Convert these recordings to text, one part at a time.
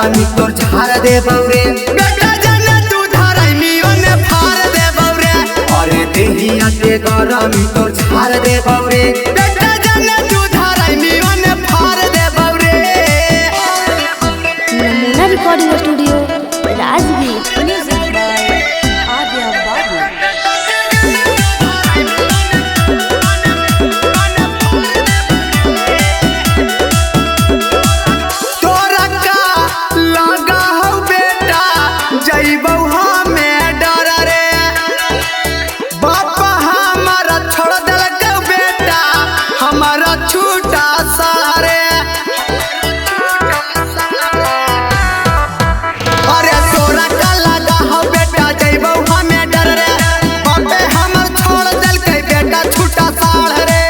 गरमी तोर झाड़ दे बौरे बेटा जाने तू धाराई मियोने फाड़ दे बौरे अरे देहिया के गरमी तोर झाड़ दे बौरे बेटा जाने तू धाराई मियोने फाड़ दे बौरे। नमूना recording studio Rajgir music by Adya बाबू। छूटा सारे अरे तोरा का लगा हो बेटा जइबौ हमें डर रे बापे हमर छोड़ दल के बेटा छूटा साड़ रे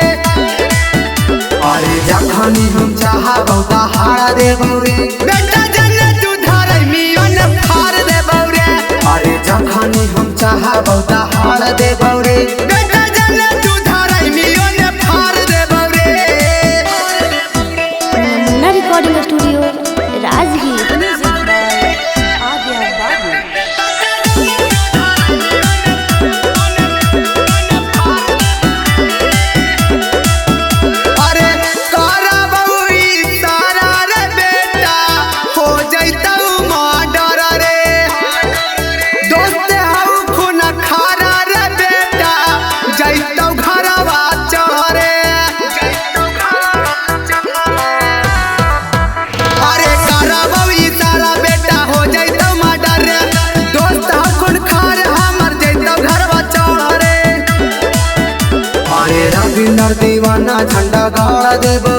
अरे जखनी हम चाहबौ दहाड़ देबौ रे बेटा जन्ने तू धारै मियोन फाड़ देबौ रे अरे जखनी हम चाहबौ दहाड़ देबौ रे बेटा जन्ने तू धारै मियोन फाड़ देबौ रे। Recording studio Rajgir music by Adya बाबू। अरे करबौ इशारा रे बेटा हो जइतौ मर्डर रे दोस्त हौ खून खारा रे बेटा जइतौ घरवा चढ़े अरे करबौ इशारा बेटा हो जइतौ मर्डर रे दोस्त हौ खून खार हमर जइतौ घरवा चढ़े अरे रविंदर दीवाना झंडा गाड़ देबौ